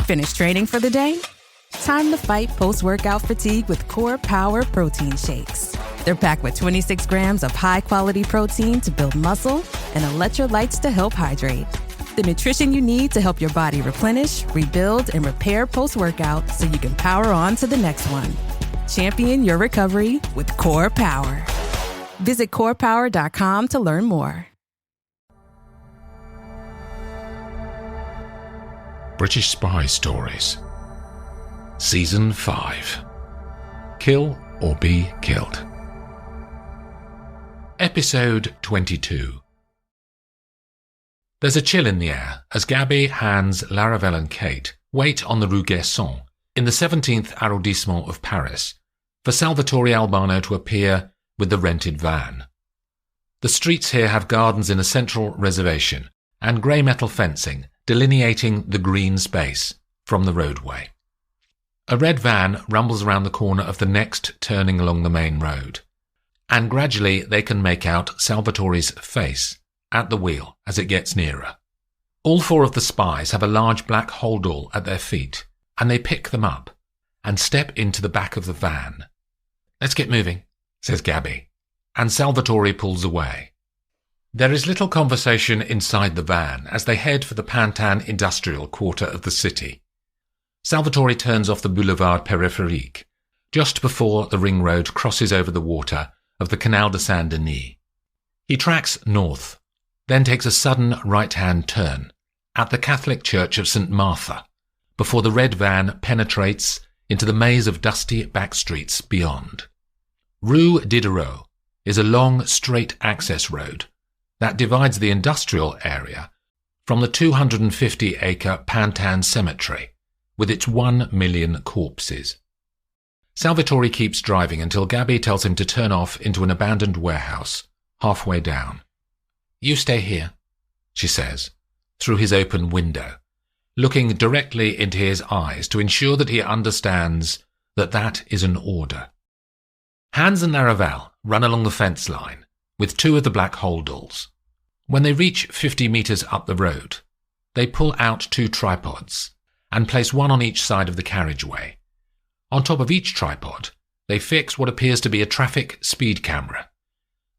Finished training for the day? Time to fight post-workout fatigue with Core Power Protein Shakes. They're packed with 26 grams of high-quality protein to build muscle and electrolytes to help hydrate. The nutrition you need to help your body replenish, rebuild, and repair post-workout so you can power on to the next one. Champion your recovery with Core Power. Visit corepower.com to learn more. British Spy Stories Season 5 Kill or Be Killed. Episode 22. There's a chill in the air as Gabby, Hans, Laravel and Kate wait on the Rue Guerson in the 17th arrondissement of Paris for Salvatore Albano to appear with the rented van. The streets here have gardens in a central reservation and grey metal fencing delineating the green space from the roadway. A red van rumbles around the corner of the next turning along the main road, and gradually they can make out Salvatore's face at the wheel as it gets nearer. All four of the spies have a large black holdall at their feet, and they pick them up and step into the back of the van. "Let's get moving," says Gabby, and Salvatore pulls away. There is little conversation inside the van as they head for the Pantin industrial quarter of the city. Salvatore turns off the Boulevard Périphérique just before the ring road crosses over the water of the Canal de Saint-Denis. He tracks north, then takes a sudden right-hand turn at the Catholic Church of St. Martha before the red van penetrates into the maze of dusty back streets beyond. Rue Diderot is a long, straight access road that divides the industrial area from the 250-acre Pantin cemetery with its 1 million corpses. Salvatore keeps driving until Gabby tells him to turn off into an abandoned warehouse halfway down. "You stay here," she says, through his open window, looking directly into his eyes to ensure that he understands that that is an order. Hans and Laravel run along the fence line with two of the black holdalls. When they reach 50 metres up the road, they pull out two tripods and place one on each side of the carriageway. On top of each tripod, they fix what appears to be a traffic speed camera.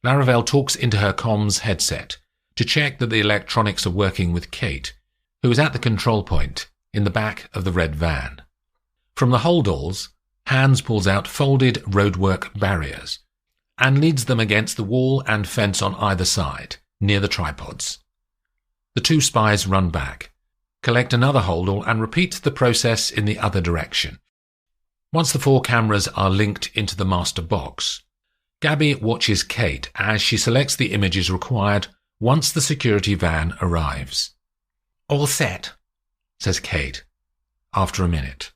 Laravel talks into her comms headset to check that the electronics are working with Kate, who is at the control point in the back of the red van. From the holdalls, Hans pulls out folded roadwork barriers and leads them against the wall and fence on either side, near the tripods. The two spies run back, collect another holdall and repeat the process in the other direction. Once the four cameras are linked into the master box, Gabby watches Kate as she selects the images required once the security van arrives. "All set," says Kate, after a minute.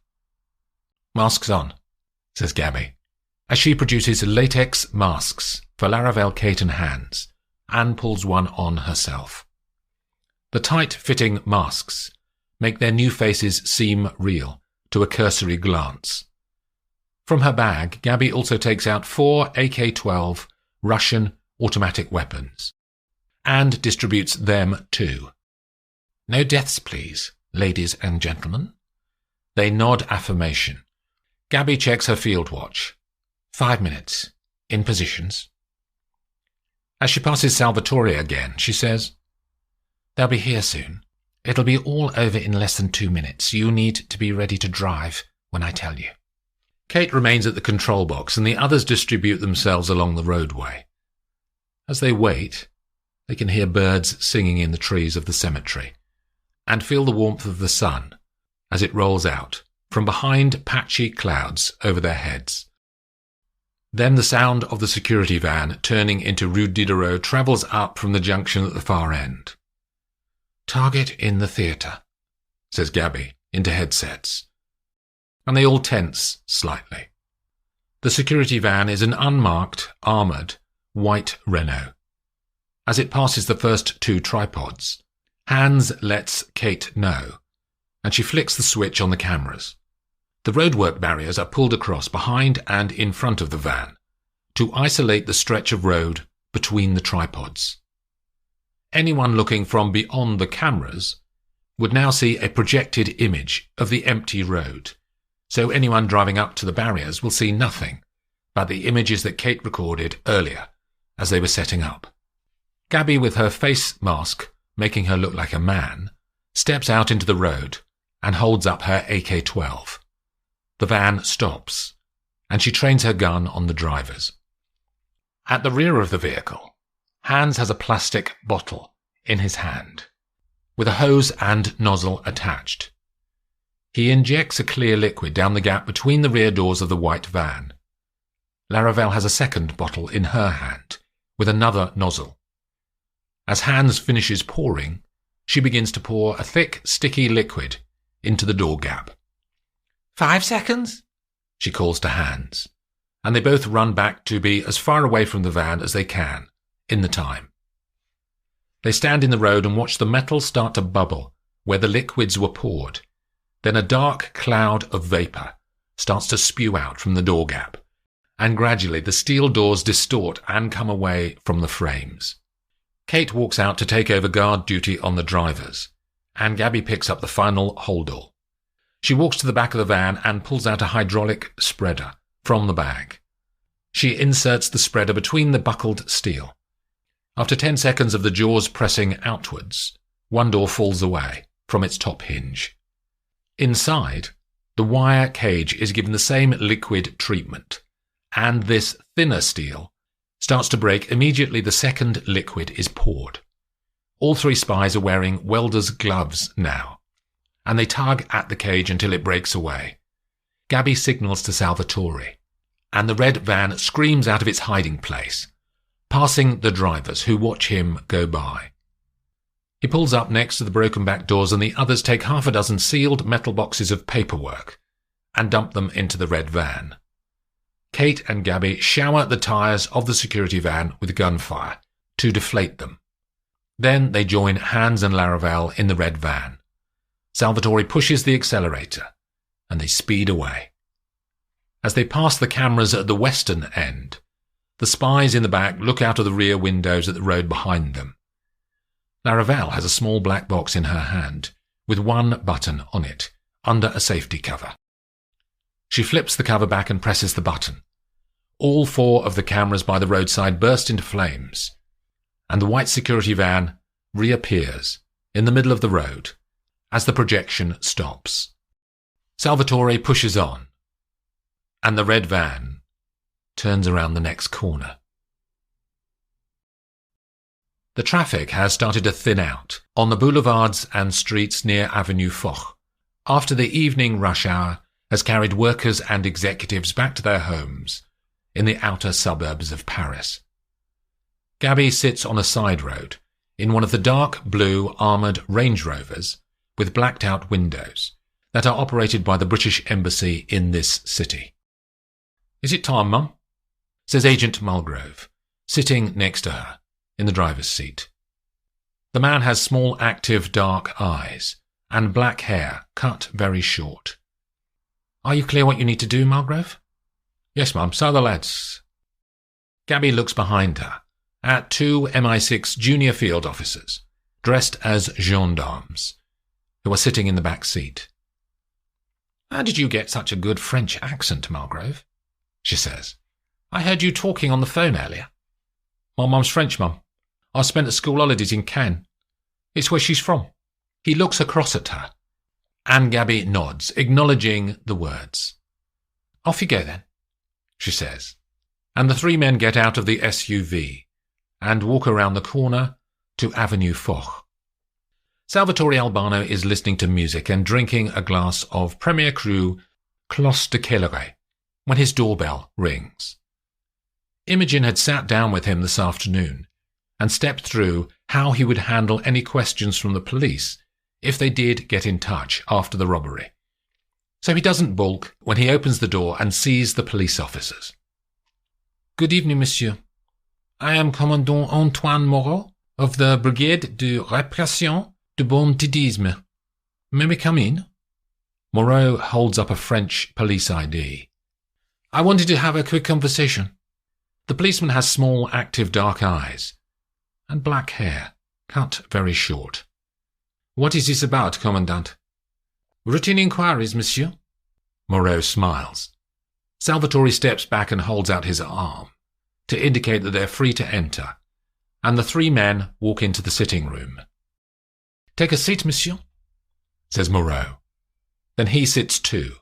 "Masks on," says Gabby, as she produces latex masks for Laravel, Kate and Hans, and pulls one on herself. The tight-fitting masks make their new faces seem real to a cursory glance. From her bag, Gabby also takes out 4 AK-12 Russian automatic weapons, and distributes them too. "No deaths, please, ladies and gentlemen." They nod affirmation. Gabby checks her field watch. 5 minutes. In positions. As she passes Salvatore again, she says, "They'll be here soon. It'll be all over in less than 2 minutes. You need to be ready to drive when I tell you." Kate remains at the control box and the others distribute themselves along the roadway. As they wait, they can hear birds singing in the trees of the cemetery and feel the warmth of the sun as it rolls out from behind patchy clouds over their heads. Then the sound of the security van turning into Rue Diderot travels up from the junction at the far end. "Target in the theatre," says Gabby into headsets, and they all tense slightly. The security van is an unmarked, armoured, white Renault. As it passes the first 2 tripods, Hans lets Kate know, and she flicks the switch on the cameras. The roadwork barriers are pulled across behind and in front of the van to isolate the stretch of road between the tripods. Anyone looking from beyond the cameras would now see a projected image of the empty road, so anyone driving up to the barriers will see nothing but the images that Kate recorded earlier as they were setting up. Gabby, with her face mask making her look like a man, steps out into the road and holds up her AK-12. The van stops, and she trains her gun on the drivers. At the rear of the vehicle, Hans has a plastic bottle in his hand, with a hose and nozzle attached. He injects a clear liquid down the gap between the rear doors of the white van. Laravel has a second bottle in her hand, with another nozzle. As Hans finishes pouring, she begins to pour a thick, sticky liquid into the door gap. 5 seconds, she calls to Hans, and they both run back to be as far away from the van as they can, in the time. They stand in the road and watch the metal start to bubble where the liquids were poured. Then a dark cloud of vapour starts to spew out from the door gap, and gradually the steel doors distort and come away from the frames. Kate walks out to take over guard duty on the drivers, and Gabby picks up the final holdall. She walks to the back of the van and pulls out a hydraulic spreader from the bag. She inserts the spreader between the buckled steel. After 10 seconds of the jaws pressing outwards, one door falls away from its top hinge. Inside, the wire cage is given the same liquid treatment, and this thinner steel starts to break immediately the second liquid is poured. All 3 spies are wearing welder's gloves now, and they tug at the cage until it breaks away. Gabby signals to Salvatore, and the red van screams out of its hiding place, passing the drivers who watch him go by. He pulls up next to the broken back doors, and the others take 6 sealed metal boxes of paperwork and dump them into the red van. Kate and Gabby shower the tyres of the security van with gunfire to deflate them. Then they join Hans and Laravel in the red van. Salvatore pushes the accelerator, and they speed away. As they pass the cameras at the western end, the spies in the back look out of the rear windows at the road behind them. Laravel has a small black box in her hand, with one button on it, under a safety cover. She flips the cover back and presses the button. All 4 of the cameras by the roadside burst into flames, and the white security van reappears in the middle of the road as the projection stops. Salvatore pushes on, and the red van turns around the next corner. The traffic has started to thin out on the boulevards and streets near Avenue Foch, after the evening rush hour has carried workers and executives back to their homes in the outer suburbs of Paris. Gabby sits on a side road in one of the dark blue armoured Range Rovers with blacked-out windows that are operated by the British Embassy in this city. "Is it time, Mum?" says Agent Mulgrove, sitting next to her in the driver's seat. The man has small, active, dark eyes and black hair cut very short. "Are you clear what you need to do, Mulgrove?" "Yes, Mum, so are the lads." Gabby looks behind her at 2 MI6 junior field officers, dressed as gendarmes, who are sitting in the back seat. "How did you get such a good French accent, Mulgrove?" she says. "I heard you talking on the phone earlier." "My mum's French, Mum. I spent the school holidays in Cannes. It's where she's from." He looks across at her, and Gabby nods, acknowledging the words. "Off you go, then," she says, and the 3 men get out of the SUV and walk around the corner to Avenue Foch. Salvatore Albano is listening to music and drinking a glass of Premier Cru Clos de Quéleray when his doorbell rings. Imogen had sat down with him this afternoon and stepped through how he would handle any questions from the police if they did get in touch after the robbery. So he doesn't balk when he opens the door and sees the police officers. "Good evening, monsieur. I am Commandant Antoine Moreau of the Brigade de Répression du Banditisme. May we come in?" Moreau holds up a French police ID. "I wanted to have a quick conversation." The policeman has small, active dark eyes and black hair, cut very short. What is this about, Commandant? Routine inquiries, monsieur. Moreau smiles. Salvatore steps back and holds out his arm to indicate that they're free to enter, and the three men walk into the sitting room. Take a seat, monsieur, says Moreau. Then he sits too,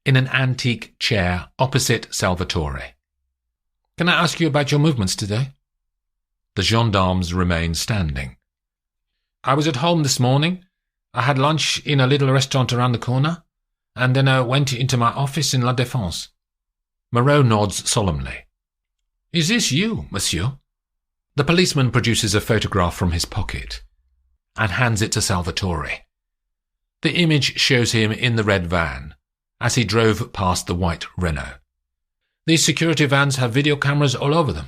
in an antique chair opposite Salvatore. Can I ask you about your movements today? The gendarmes remain standing. I was at home this morning. I had lunch in a little restaurant around the corner, and then I went into my office in La Défense. Moreau nods solemnly. Is this you, monsieur? The policeman produces a photograph from his pocket and hands it to Salvatore. The image shows him in the red van as he drove past the white Renault. These security vans have video cameras all over them.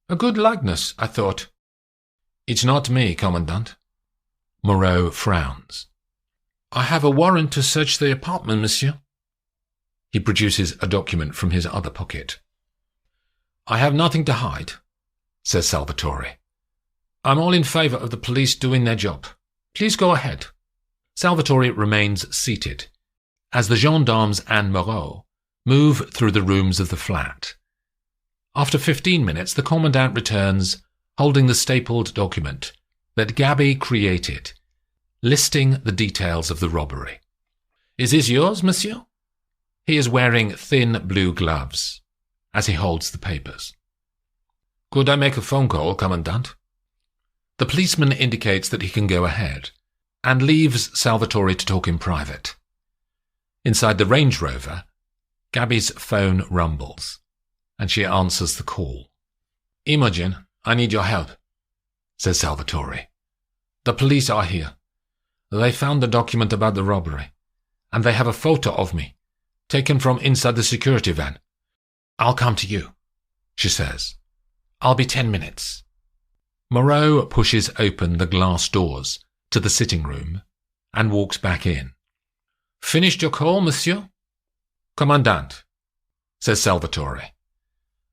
A good likeness, I thought. It's not me, Commandant. Moreau frowns. I have a warrant to search the apartment, monsieur. He produces a document from his other pocket. I have nothing to hide, says Salvatore. I'm all in favour of the police doing their job. Please go ahead. Salvatore remains seated as the gendarmes and Moreau move through the rooms of the flat. After 15 minutes, the commandant returns holding the stapled document that Gabby created, listing the details of the robbery. Is this yours, monsieur? He is wearing thin blue gloves as he holds the papers. Could I make a phone call, Commandant? The policeman indicates that he can go ahead and leaves Salvatore to talk in private. Inside the Range Rover, Gabby's phone rumbles, and she answers the call. Imogen, I need your help, says Salvatore. The police are here. They found the document about the robbery, and they have a photo of me, taken from inside the security van. I'll come to you, she says. I'll be 10 minutes. Moreau pushes open the glass doors to the sitting room and walks back in. Finished your call, monsieur? Commandant, says Salvatore.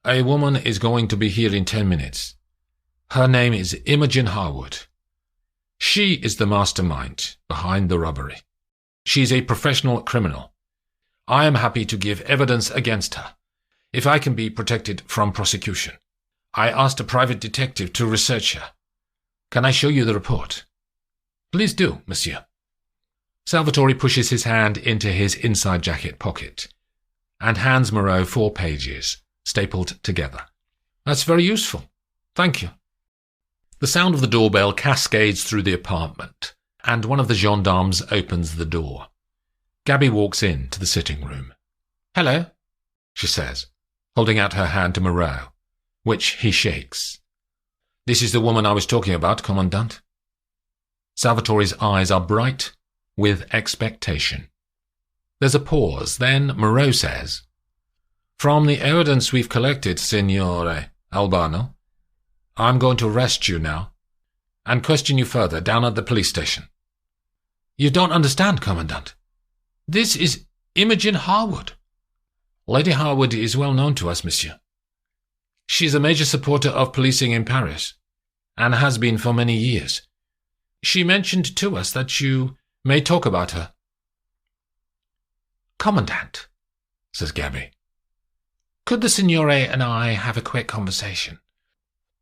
A woman is going to be here in 10 minutes. Her name is Imogen Harwood. She is the mastermind behind the robbery. She is a professional criminal. I am happy to give evidence against her, if I can be protected from prosecution. I asked a private detective to research her. Can I show you the report? Please do, monsieur. Salvatore pushes his hand into his inside jacket pocket and hands Moreau 4 pages, stapled together. That's very useful. Thank you. The sound of the doorbell cascades through the apartment, and one of the gendarmes opens the door. Gabby walks in to the sitting room. Hello, she says, holding out her hand to Moreau, which he shakes. This is the woman I was talking about, Commandant. Salvatore's eyes are bright with expectation. There's a pause, then Moreau says, From the evidence we've collected, Signore Albano, I'm going to arrest you now and question you further down at the police station. You don't understand, Commandant. This is Imogen Harwood. Lady Harwood is well known to us, monsieur. She's a major supporter of policing in Paris, and has been for many years. She mentioned to us that you may talk about her. Commandant, says Gabby, could the Signore and I have a quick conversation?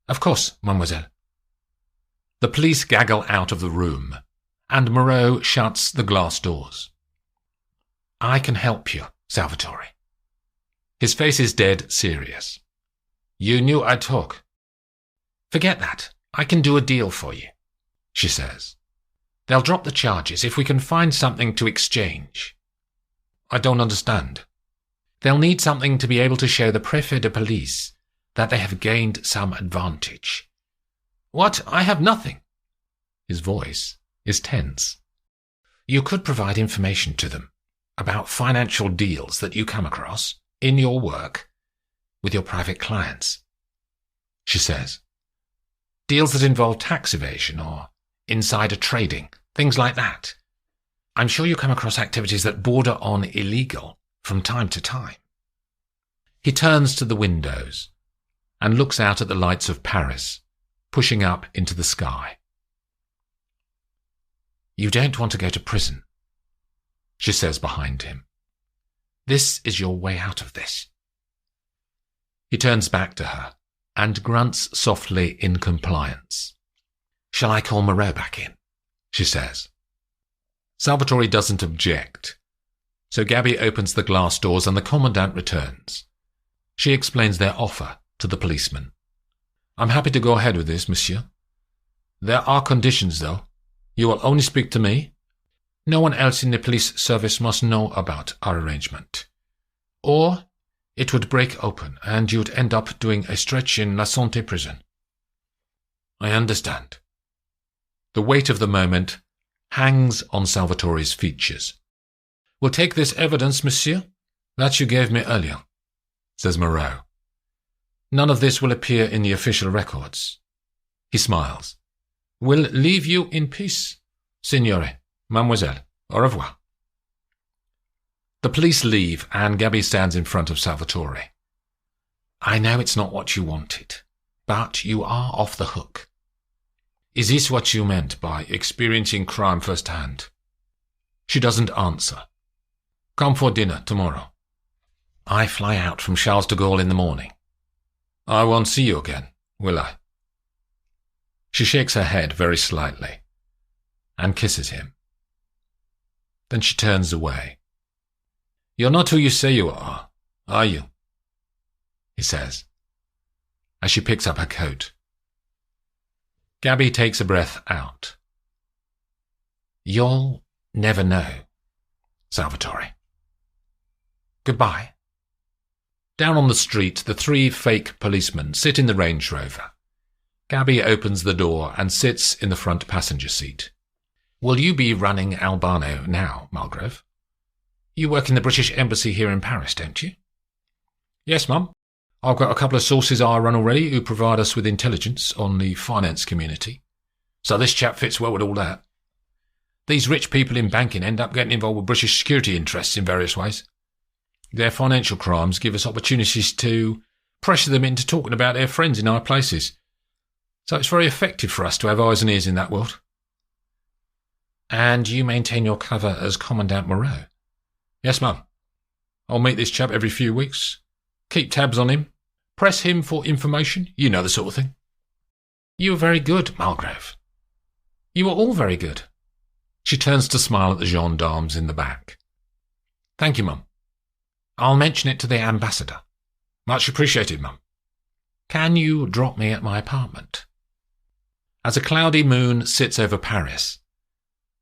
Of course, mademoiselle. The police gaggle out of the room, and Moreau shuts the glass doors. I can help you, Salvatore. His face is dead serious. You knew I'd talk. Forget that. I can do a deal for you, she says. They'll drop the charges if we can find something to exchange. I don't understand. They'll need something to be able to show the Préfet de Police that they have gained some advantage. What? I have nothing. His voice is tense. You could provide information to them about financial deals that you come across in your work with your private clients, she says. Deals that involve tax evasion or insider trading, things like that. I'm sure you come across activities that border on illegal from time to time. He turns to the windows and looks out at the lights of Paris, pushing up into the sky. You don't want to go to prison, she says behind him. This is your way out of this. He turns back to her and grunts softly in compliance. Shall I call Moreau back in? She says. Salvatore doesn't object, so Gabby opens the glass doors and the commandant returns. She explains their offer to the policeman. I'm happy to go ahead with this, monsieur. There are conditions, though. You will only speak to me. No one else in the police service must know about our arrangement. Or it would break open and you'd end up doing a stretch in La Santé prison. I understand. The weight of the moment hangs on Salvatore's features. We'll take this evidence, monsieur, that you gave me earlier, says Moreau. None of this will appear in the official records. He smiles. We'll leave you in peace, signore, mademoiselle. Au revoir. The police leave and Gabby stands in front of Salvatore. I know it's not what you wanted, but you are off the hook. Is this what you meant by experiencing crime firsthand? She doesn't answer. Come for dinner tomorrow. I fly out from Charles de Gaulle in the morning. I won't see you again, will I? She shakes her head very slightly and kisses him. Then she turns away. You're not who you say you are you? He says, as she picks up her coat. Gabby takes a breath out. You'll never know, Salvatore. Goodbye. Down on the street, the three fake policemen sit in the Range Rover. Gabby opens the door and sits in the front passenger seat. Will you be running Albano now, Mulgrave? You work in the British Embassy here in Paris, don't you? Yes, Mum. I've got a couple of sources I run already who provide us with intelligence on the finance community. So this chap fits well with all that. These rich people in banking end up getting involved with British security interests in various ways. Their financial crimes give us opportunities to pressure them into talking about their friends in high places. So it's very effective for us to have eyes and ears in that world. And you maintain your cover as Commandant Moreau? Yes, Mum. I'll meet this chap every few weeks. Keep tabs on him. Press him for information. You know the sort of thing. You were very good, Mulgrave. You were all very good. She turns to smile at the gendarmes in the back. Thank you, Mum. I'll mention it to the ambassador. Much appreciated, Mum. Can you drop me at my apartment? As a cloudy moon sits over Paris,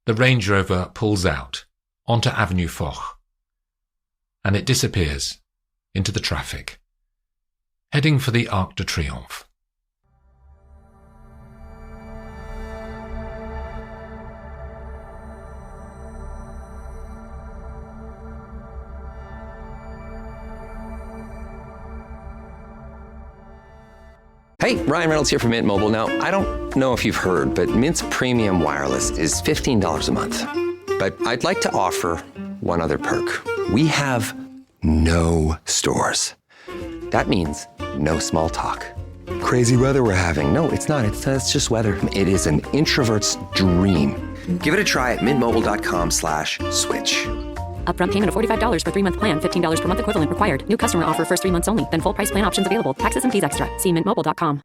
the Range Rover pulls out onto Avenue Foch, and it disappears into the traffic, heading for the Arc de Triomphe. Hey, Ryan Reynolds here from Mint Mobile. Now, I don't know if you've heard, but Mint's premium wireless is $15 a month. But I'd like to offer one other perk. We have no stores. That means no small talk. Crazy weather we're having. No, it's not. It's just weather. It is an introvert's dream. Give it a try at mintmobile.com/switch. Upfront payment of $45 for 3-month plan, $15 per month equivalent required. New customer offer first 3 months only. Then full price plan options available. Taxes and fees extra. See mintmobile.com.